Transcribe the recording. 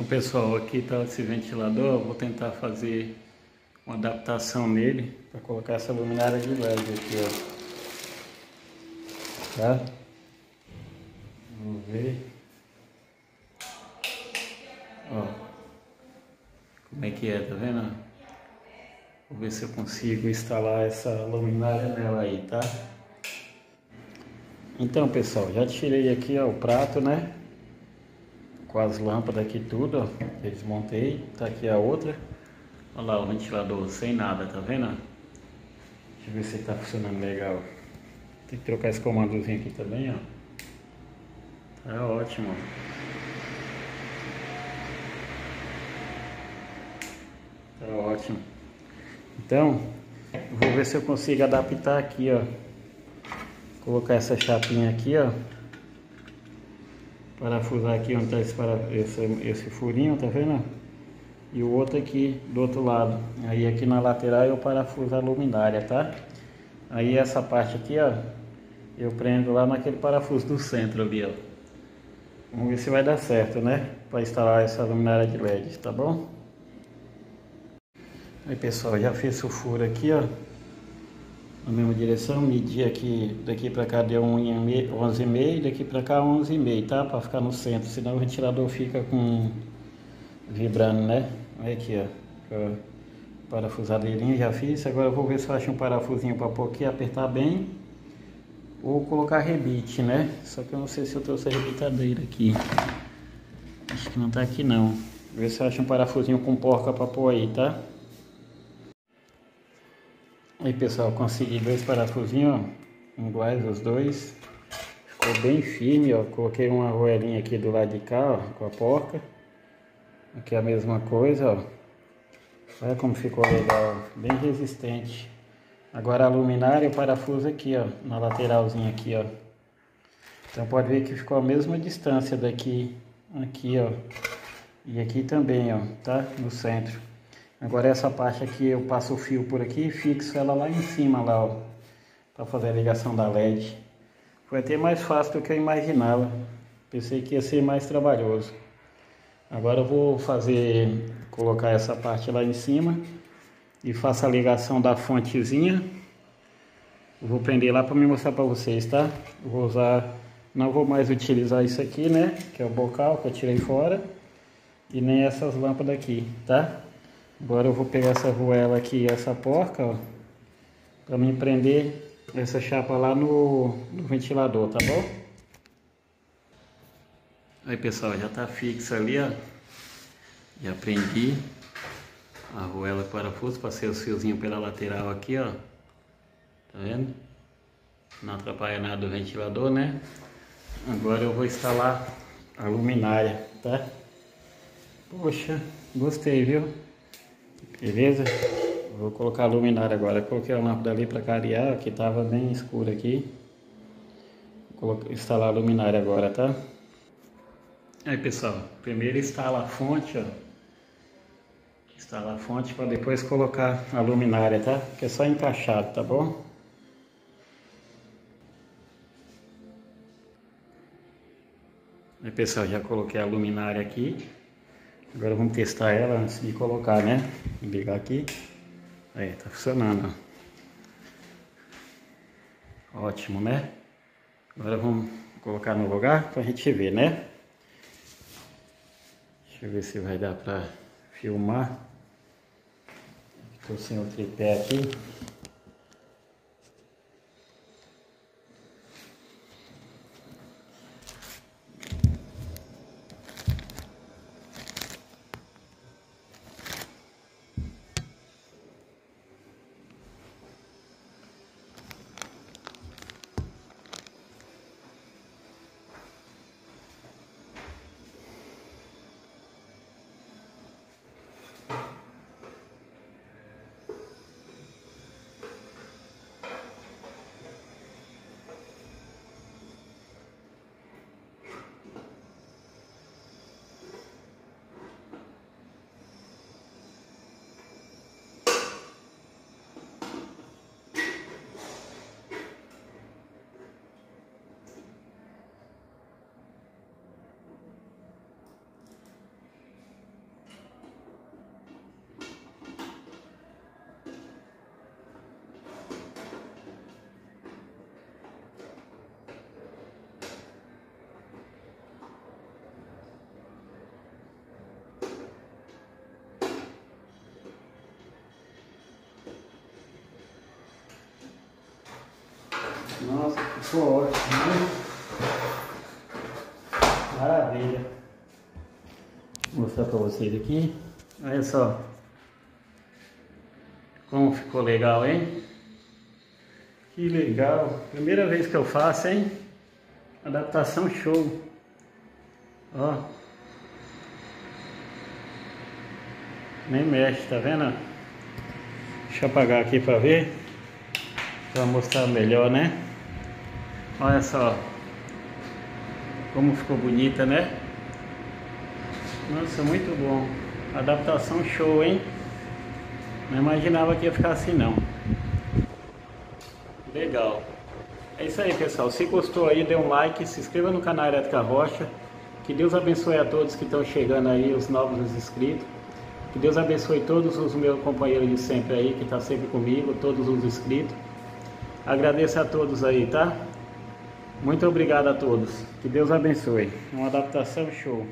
Pessoal, aqui está esse ventilador. Vou tentar fazer uma adaptação nele para colocar essa luminária de LED aqui, ó. Tá? Vamos ver. Ó, como é que é, tá vendo? Vou ver se eu consigo instalar essa luminária nela aí, tá? Então, pessoal, já tirei aqui, ó, o prato, né? Com as lâmpadas aqui tudo, ó. Eu desmontei. Tá aqui a outra. Olha lá o ventilador sem nada, tá vendo? Deixa eu ver se ele tá funcionando legal. Tem que trocar esse comandozinho aqui também, ó. Tá ótimo. Tá ótimo. Então, eu vou ver se eu consigo adaptar aqui, ó. Colocar essa chapinha aqui, ó. Parafusar aqui onde tá esse furinho, tá vendo? E o outro aqui do outro lado. Aí aqui na lateral eu parafuso a luminária, tá? Aí essa parte aqui, ó, eu prendo lá naquele parafuso do centro ali, ó. Vamos ver se vai dar certo, né? Para instalar essa luminária de LED, tá bom? Aí, pessoal, já fiz o furo aqui, ó, na mesma direção. Medi aqui, daqui para cá deu 11,5, daqui para cá 11,5, tá? Para ficar no centro, senão o ventilador fica vibrando, né? Olha aqui, ó, parafusadeirinha já fiz. Agora eu vou ver se eu acho um parafusinho para pôr aqui, apertar bem, ou colocar rebite, né? Só que eu não sei se eu trouxe a rebitadeira aqui. Acho que não tá aqui não. Vou ver se eu acho um parafusinho com porca para pôr aí, tá? Aí, pessoal, consegui dois parafusinhos, ó, iguais os dois. Ficou bem firme, ó. Coloquei uma argoelinha aqui do lado de cá, ó, com a porca. Aqui é a mesma coisa, ó. Olha como ficou legal, bem resistente. Agora a luminária, o parafuso aqui, ó, na lateralzinha aqui, ó. Então pode ver que ficou a mesma distância daqui, aqui, ó. E aqui também, ó, tá? No centro. Agora essa parte aqui eu passo o fio por aqui e fixo ela lá em cima, lá, ó, para fazer a ligação da LED. Foi até mais fácil do que eu imaginava. Pensei que ia ser mais trabalhoso. Agora eu vou colocar essa parte lá em cima e faço a ligação da fontezinha. Eu vou prender lá para me mostrar para vocês, tá? Eu vou usar, não vou mais utilizar isso aqui, né? Que é o bocal que eu tirei fora. E nem essas lâmpadas aqui, tá? Agora eu vou pegar essa argoela aqui e essa porca, ó, para me prender essa chapa lá no ventilador, tá bom? Aí, pessoal, já tá fixo ali, ó. Já prendi a argoela com parafuso, passei os fiozinhos pela lateral aqui, ó. Tá vendo? Não atrapalha nada o ventilador, né? Agora eu vou instalar a luminária, tá? Poxa, gostei, viu? Beleza? Vou colocar a luminária agora. Coloquei a lâmpada ali para clarear, que estava bem escuro aqui. Vou instalar a luminária agora, tá? Aí, pessoal, primeiro instala a fonte, ó. Instala a fonte para depois colocar a luminária, tá? Que é só encaixado, tá bom? Aí, pessoal, já coloquei a luminária aqui. Agora vamos testar ela antes de colocar, né? Vou ligar aqui. Aí, tá funcionando, ó. Ótimo, né? Agora vamos colocar no lugar pra gente ver, né? Deixa eu ver se vai dar pra filmar. Tô sem o tripé aqui. Nossa, ficou ótimo, né? Maravilha. Vou mostrar para vocês aqui. Olha só como ficou legal, hein? Que legal. Primeira vez que eu faço, hein? Adaptação show. Ó. Nem mexe, tá vendo? Deixa eu apagar aqui para ver. Para mostrar melhor, né? Olha só como ficou bonita, né? Nossa, muito bom. Adaptação show, hein? Não imaginava que ia ficar assim, não. Legal. É isso aí, pessoal. Se gostou aí, dê um like, se inscreva no canal Elétrica Rocha. Que Deus abençoe a todos que estão chegando aí, os novos inscritos. Que Deus abençoe todos os meus companheiros de sempre aí, que estão sempre comigo, todos os inscritos. Agradeço a todos aí, tá? Muito obrigado a todos. Que Deus abençoe. Uma adaptação show.